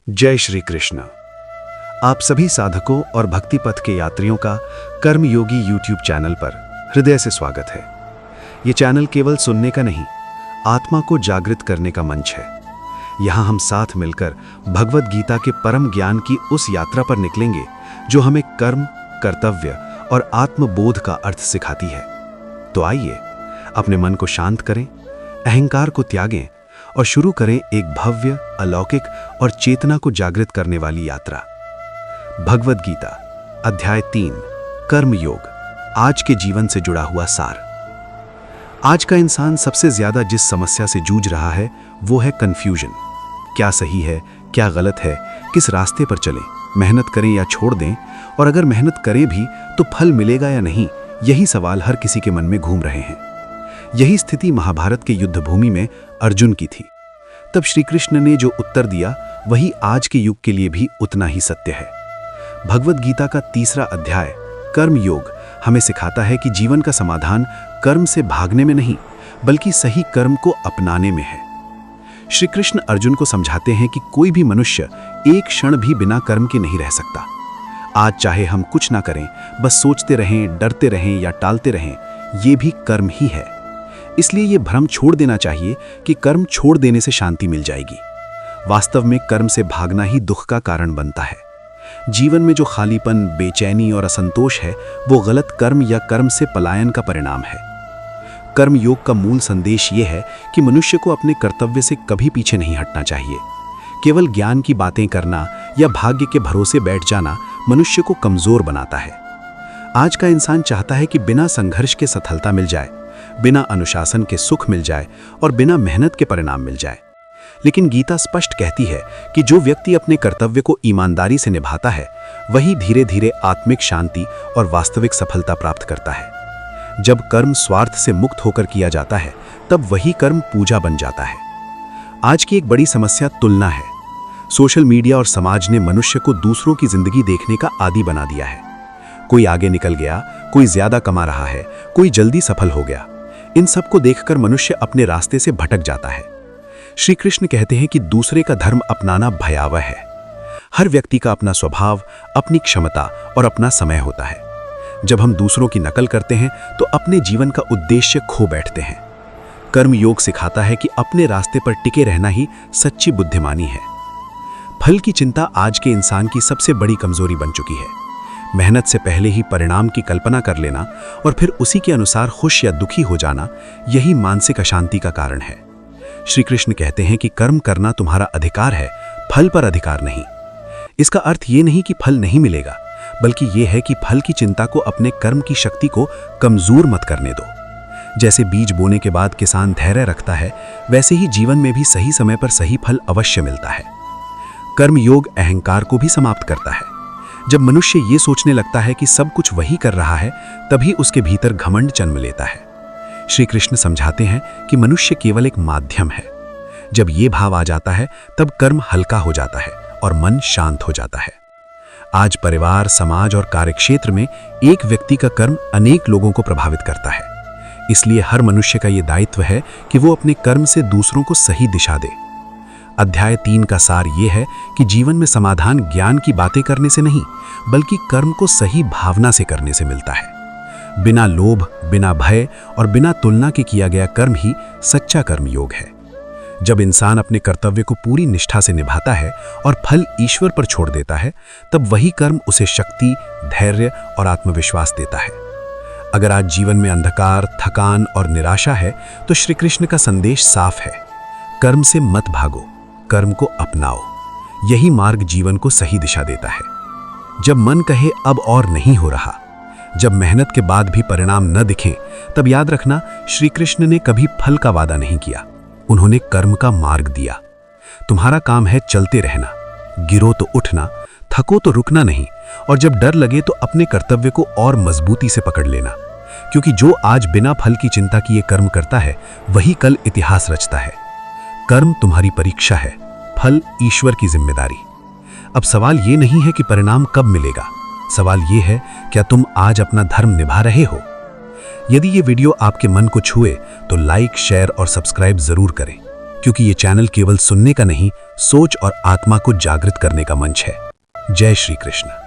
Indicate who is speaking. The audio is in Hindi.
Speaker 1: जय श्री कृष्ण। आप सभी साधकों और भक्ति पथ के यात्रियों का कर्मयोगी यूट्यूब चैनल पर हृदय से स्वागत है। ये चैनल केवल सुनने का नहीं, आत्मा को जागृत करने का मंच है। यहाँ हम साथ मिलकर भगवद गीता के परम ज्ञान की उस यात्रा पर निकलेंगे जो हमें कर्म, कर्तव्य और आत्मबोध का अर्थ सिखाती है। तो आइए अपने मन को शांत करें, अहंकार को त्यागें और शुरू करें एक भव्य, अलौकिक और चेतना को जागृत करने वाली यात्रा। भगवद गीता अध्याय 3 कर्म योग, आज के जीवन से जुड़ा हुआ सार। आज का इंसान सबसे ज्यादा जिस समस्या से जूझ रहा है वो है कंफ्यूजन। क्या सही है, क्या गलत है, किस रास्ते पर चलें, मेहनत करें या छोड़ दें, और अगर मेहनत करें भी तो फल मिलेगा या नहीं, यही सवाल हर किसी के मन में घूम रहे हैं। यही स्थिति महाभारत के युद्ध भूमि में अर्जुन की थी। तब श्री कृष्ण ने जो उत्तर दिया वही आज के युग के लिए भी उतना ही सत्य है। भगवद गीता का 3रा अध्याय कर्म योग हमें सिखाता है कि जीवन का समाधान कर्म से भागने में नहीं, बल्कि सही कर्म को अपनाने में है। श्री कृष्ण अर्जुन को समझाते हैं कि कोई भी मनुष्य एक क्षण भी बिना कर्म के नहीं रह सकता। आज चाहे हम कुछ ना करें, बस सोचते रहें, डरते रहें या टालते रहें, ये भी कर्म ही है। इसलिए ये भ्रम छोड़ देना चाहिए कि कर्म छोड़ देने से शांति मिल जाएगी। वास्तव में कर्म से भागना ही दुख का कारण बनता है। जीवन में जो खालीपन, बेचैनी और असंतोष है वो गलत कर्म या कर्म से पलायन का परिणाम है। कर्म योग का मूल संदेश ये है कि मनुष्य को अपने कर्तव्य से कभी पीछे नहीं हटना चाहिए। केवल ज्ञान की बातें करना या भाग्य के भरोसे बैठ जाना मनुष्य को कमजोर बनाता है। आज का इंसान चाहता है कि बिना संघर्ष के सफलता मिल जाए, बिना अनुशासन के सुख मिल जाए और बिना मेहनत के परिणाम मिल जाए। लेकिन गीता स्पष्ट कहती है कि जो व्यक्ति अपने कर्तव्य को ईमानदारी से निभाता है वही धीरे धीरे आत्मिक शांति और वास्तविक सफलता प्राप्त करता है। जब कर्म स्वार्थ से मुक्त होकर किया जाता है तब वही कर्म पूजा बन जाता है। आज की एक बड़ी समस्या तुलना है। सोशल मीडिया और समाज ने मनुष्य को दूसरों की जिंदगी देखने का आदी बना दिया है। कोई आगे निकल गया, कोई ज्यादा कमा रहा है, कोई जल्दी सफल हो गया। इन सब को देखकर मनुष्य अपने रास्ते से भटक जाता है। श्री कृष्ण कहते हैं कि दूसरे का धर्म अपनाना भयावह है। हर व्यक्ति का अपना स्वभाव, अपनी क्षमता और अपना समय होता है। जब हम दूसरों की नकल करते हैं तो अपने जीवन का उद्देश्य खो बैठते हैं। कर्म योग सिखाता है कि अपने रास्ते पर टिके रहना ही सच्ची बुद्धिमानी है। फल की चिंता आज के इंसान की सबसे बड़ी कमजोरी बन चुकी है। मेहनत से पहले ही परिणाम की कल्पना कर लेना और फिर उसी के अनुसार खुश या दुखी हो जाना, यही मानसिक अशांति का कारण है। श्री कृष्ण कहते हैं कि कर्म करना तुम्हारा अधिकार है, फल पर अधिकार नहीं। इसका अर्थ ये नहीं कि फल नहीं मिलेगा, बल्कि ये है कि फल की चिंता को अपने कर्म की शक्ति को कमजोर मत करने दो। जैसे बीज बोने के बाद किसान धैर्य रखता है, वैसे ही जीवन में भी सही समय पर सही फल अवश्य मिलता है। कर्म योग अहंकार को भी समाप्त करता है। जब मनुष्य ये सोचने लगता है कि सब कुछ वही कर रहा है, तभी उसके भीतर घमंड जन्म लेता है। श्री कृष्ण समझाते हैं कि मनुष्य केवल एक माध्यम है। जब ये भाव आ जाता है तब कर्म हल्का हो जाता है और मन शांत हो जाता है। आज परिवार, समाज और कार्यक्षेत्र में एक व्यक्ति का कर्म अनेक लोगों को प्रभावित करता है। इसलिए हर मनुष्य का ये दायित्व है कि वो अपने कर्म से दूसरों को सही दिशा दे। अध्याय 3 का सार ये है कि जीवन में समाधान ज्ञान की बातें करने से नहीं, बल्कि कर्म को सही भावना से करने से मिलता है। बिना लोभ, बिना भय और बिना तुलना के किया गया कर्म ही सच्चा कर्म योग है। जब इंसान अपने कर्तव्य को पूरी निष्ठा से निभाता है और फल ईश्वर पर छोड़ देता है, तब वही कर्म उसे शक्ति, धैर्य और आत्मविश्वास देता है। अगर आज जीवन में अंधकार, थकान और निराशा है तो श्री कृष्ण का संदेश साफ है। कर्म से मत भागो, कर्म को अपनाओ। यही मार्ग जीवन को सही दिशा देता है। जब मन कहे अब और नहीं हो रहा, जब मेहनत के बाद भी परिणाम न दिखें, तब याद रखना श्री कृष्ण ने कभी फल का वादा नहीं किया, उन्होंने कर्म का मार्ग दिया। तुम्हारा काम है चलते रहना, गिरो तो उठना, थको तो रुकना नहीं, और जब डर लगे तो अपने कर्तव्य को और मजबूती से पकड़ लेना। क्योंकि जो आज बिना फल की चिंता किए कर्म करता है वही कल इतिहास रचता है। कर्म तुम्हारी परीक्षा है, फल ईश्वर की जिम्मेदारी। अब सवाल ये नहीं है कि परिणाम कब मिलेगा, सवाल ये है क्या तुम आज अपना धर्म निभा रहे हो। यदि ये वीडियो आपके मन को छुए तो लाइक, शेयर और सब्सक्राइब जरूर करें। क्योंकि ये चैनल केवल सुनने का नहीं, सोच और आत्मा को जागृत करने का मंच है। जय श्री कृष्ण।